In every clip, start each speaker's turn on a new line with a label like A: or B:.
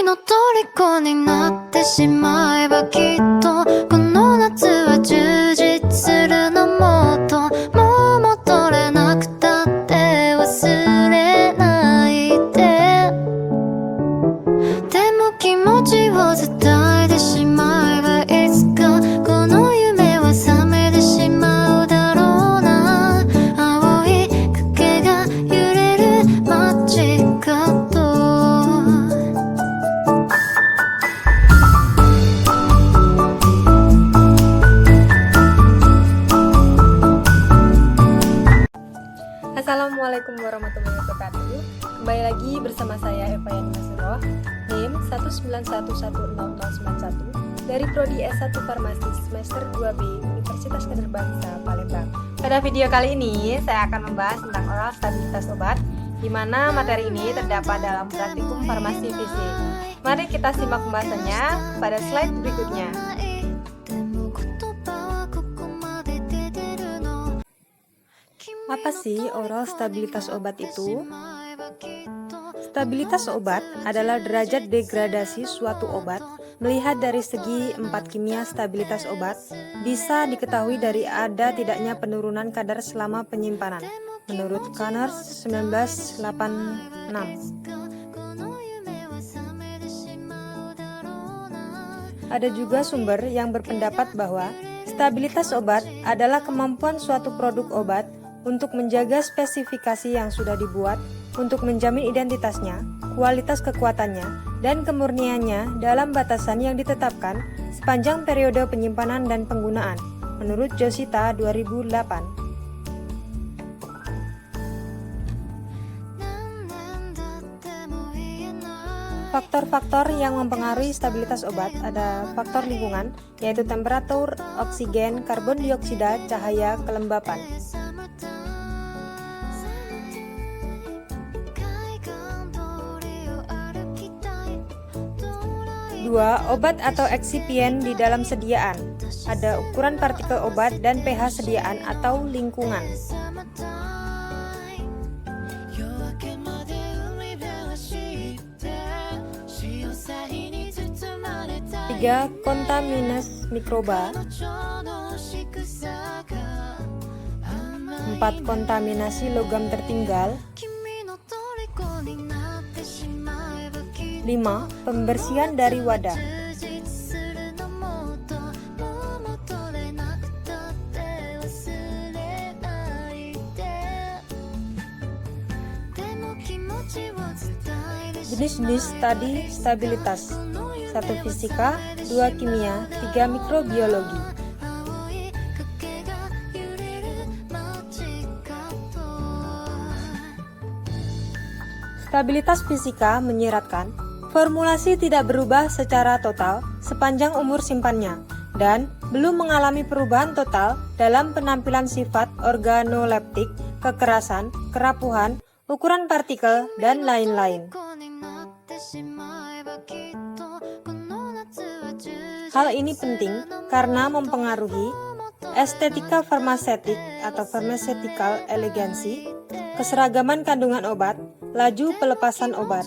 A: の虜になってしまえばきっとこの夏は充実するのもっともう戻れなくたって忘れないででも気持ちを伝えてしまえばいつかこの夢は覚めてしまうだろうな青い影が揺れる街角
B: Assalamualaikum warahmatullahi wabarakatuh. Kembali lagi bersama saya Eva Yani Nasroh, NIM 1911091 dari Prodi S1 Farmasi semester 2B Universitas Kader Bangsa Palembang. Pada video kali ini saya akan membahas tentang oral stabilitas obat, di mana materi ini terdapat dalam praktikum farmasi fisik. Mari kita simak pembahasannya pada slide berikutnya. Apa sih oral stabilitas obat itu? Stabilitas obat adalah derajat degradasi suatu obat. Melihat dari segi 4 kimia stabilitas obat, bisa diketahui dari ada tidaknya penurunan kadar selama penyimpanan, menurut Connors 1986. Ada juga sumber yang berpendapat bahwa stabilitas obat adalah kemampuan suatu produk obat untuk menjaga spesifikasi yang sudah dibuat, untuk menjamin identitasnya, kualitas kekuatannya, dan kemurniannya dalam batasan yang ditetapkan sepanjang periode penyimpanan dan penggunaan, menurut Josita 2008. Faktor-faktor yang mempengaruhi stabilitas obat ada faktor lingkungan, yaitu temperatur, oksigen, karbon dioksida, cahaya, kelembapan. 2. Obat atau eksipien di dalam sediaan. Ada ukuran partikel obat dan pH sediaan atau lingkungan. 3. Kontaminasi mikroba. 4. Kontaminasi logam tertinggal. 5. Pembersihan dari wadah. 6. Jenis-jenis tadi stabilitas. 1. Fisika, 2. Kimia, 3. Mikrobiologi. Stabilitas fisika menyiratkan formulasi tidak berubah secara total sepanjang umur simpannya dan belum mengalami perubahan total dalam penampilan sifat organoleptik, kekerasan, kerapuhan, ukuran partikel, dan lain-lain. Hal ini penting karena mempengaruhi estetika farmaseutik atau pharmaceutical elegancy, keseragaman kandungan obat, laju pelepasan obat.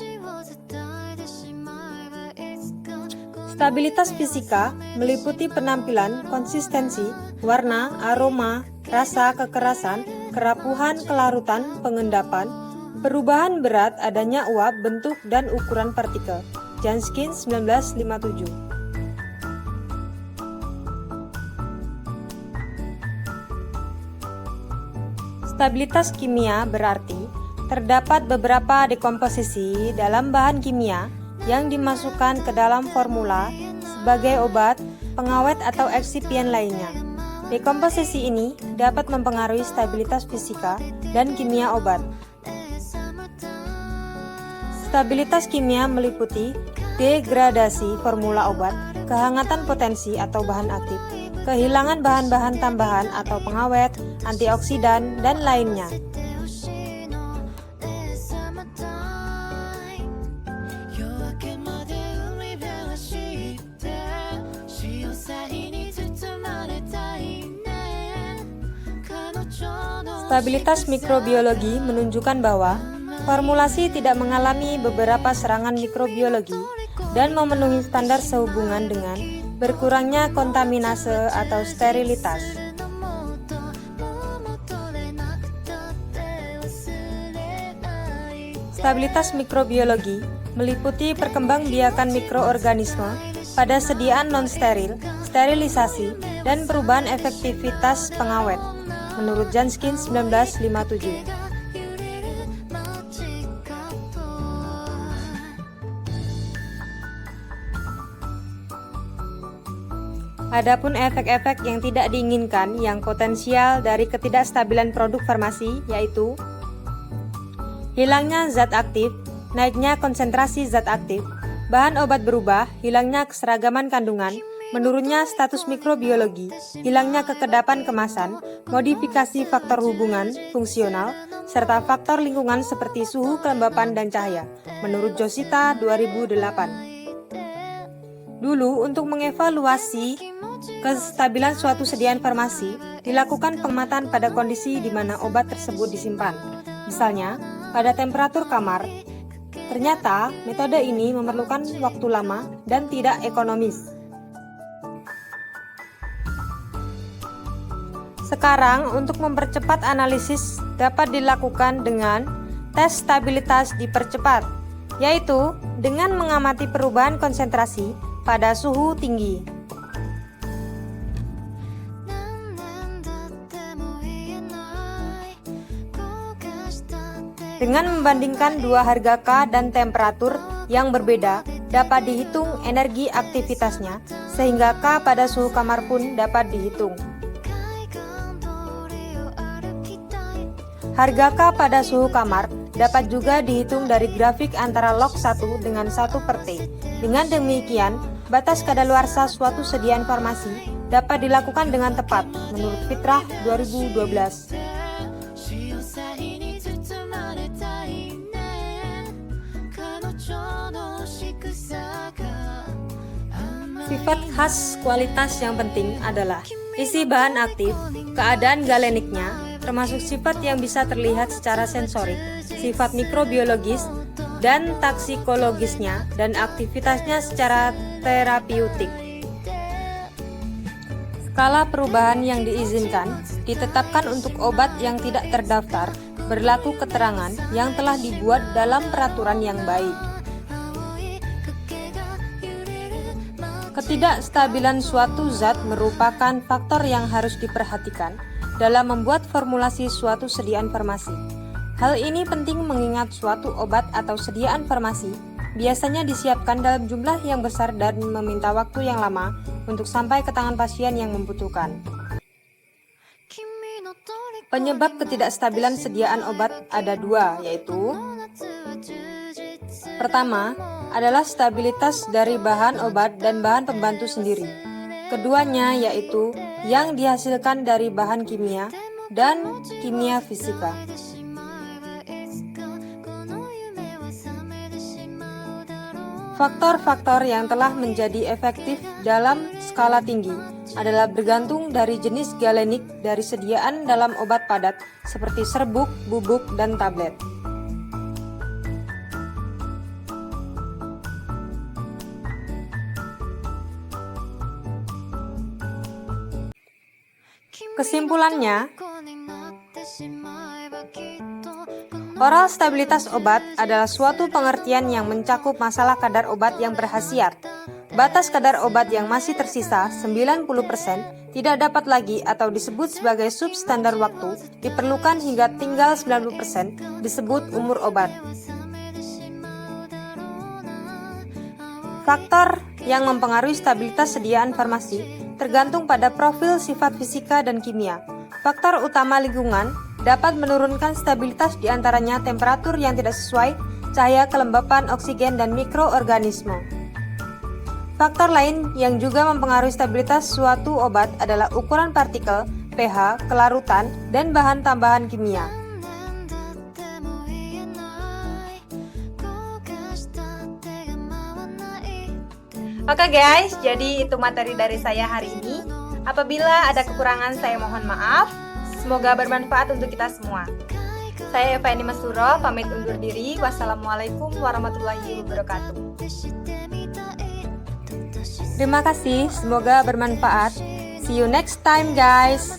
B: Stabilitas fisika meliputi penampilan, konsistensi, warna, aroma, rasa, kekerasan, kerapuhan, kelarutan, pengendapan, perubahan berat, adanya uap, bentuk, dan ukuran partikel. Janskin 1957. Stabilitas kimia berarti terdapat beberapa dekomposisi dalam bahan kimia yang dimasukkan ke dalam formula sebagai obat, pengawet atau eksipien lainnya. Dekomposisi ini dapat mempengaruhi stabilitas fisika dan kimia obat. Stabilitas kimia meliputi degradasi formula obat, kehangatan potensi atau bahan aktif, kehilangan bahan-bahan tambahan atau pengawet, antioksidan, dan lainnya. Stabilitas mikrobiologi menunjukkan bahwa formulasi tidak mengalami beberapa serangan mikrobiologi dan memenuhi standar sehubungan dengan berkurangnya kontaminase atau sterilitas. Stabilitas mikrobiologi meliputi perkembangbiakan mikroorganisme pada sediaan non-steril, sterilisasi, dan perubahan efektivitas pengawet, menurut Janskin 1957. Adapun efek-efek yang tidak diinginkan yang potensial dari ketidakstabilan produk farmasi yaitu hilangnya zat aktif, naiknya konsentrasi zat aktif, bahan obat berubah, hilangnya keseragaman kandungan, menurunnya status mikrobiologi, hilangnya kekedapan kemasan, modifikasi faktor hubungan fungsional, serta faktor lingkungan seperti suhu, kelembapan, dan cahaya, menurut Josita 2008. Dulu, untuk mengevaluasi kestabilan suatu sediaan farmasi, dilakukan pengamatan pada kondisi di mana obat tersebut disimpan. Misalnya, pada temperatur kamar. Ternyata, metode ini memerlukan waktu lama dan tidak ekonomis. Sekarang, untuk mempercepat analisis dapat dilakukan dengan tes stabilitas dipercepat, yaitu dengan mengamati perubahan konsentrasi pada suhu tinggi. Dengan membandingkan dua harga K dan temperatur yang berbeda, dapat dihitung energi aktivitasnya, sehingga K pada suhu kamar pun dapat dihitung. Harga K pada suhu kamar dapat juga dihitung dari grafik antara log 1 dengan 1/T. Dengan demikian, batas kadaluarsa suatu sediaan farmasi dapat dilakukan dengan tepat, menurut Fitrah 2012. Sifat khas kualitas yang penting adalah isi bahan aktif, keadaan galeniknya, termasuk sifat yang bisa terlihat secara sensorik, sifat mikrobiologis dan toksikologisnya, dan aktivitasnya secara terapeutik. Skala perubahan yang diizinkan ditetapkan untuk obat yang tidak terdaftar, berlaku keterangan yang telah dibuat dalam peraturan yang baik. Ketidakstabilan suatu zat merupakan faktor yang harus diperhatikan dalam membuat formulasi suatu sediaan farmasi. Hal ini penting mengingat suatu obat atau sediaan farmasi biasanya disiapkan dalam jumlah yang besar dan meminta waktu yang lama untuk sampai ke tangan pasien yang membutuhkan. Penyebab ketidakstabilan sediaan obat ada dua, yaitu pertama adalah stabilitas dari bahan obat dan bahan pembantu sendiri. Keduanya yaitu yang dihasilkan dari bahan kimia dan kimia fisika. Faktor-faktor yang telah menjadi efektif dalam skala tinggi adalah bergantung dari jenis galenik dari sediaan dalam obat padat seperti serbuk, bubuk, dan tablet. Kesimpulannya, oral stabilitas obat adalah suatu pengertian yang mencakup masalah kadar obat yang berkhasiat. Batas kadar obat yang masih tersisa 90% tidak dapat lagi atau disebut sebagai substandar waktu diperlukan hingga tinggal 90% disebut umur obat. Faktor yang mempengaruhi stabilitas sediaan farmasi tergantung pada profil sifat fisika dan kimia. Faktor utama lingkungan dapat menurunkan stabilitas diantaranya temperatur yang tidak sesuai, cahaya, kelembapan, oksigen, dan mikroorganisme. Faktor lain yang juga mempengaruhi stabilitas suatu obat adalah ukuran partikel, pH, kelarutan, dan bahan tambahan kimia. Oke guys, jadi itu materi dari saya hari ini. Apabila ada kekurangan saya mohon maaf. Semoga bermanfaat untuk kita semua. Saya Eva Eni Masuro, pamit undur diri. Wassalamualaikum warahmatullahi wabarakatuh. Terima kasih, semoga bermanfaat. See you next time guys.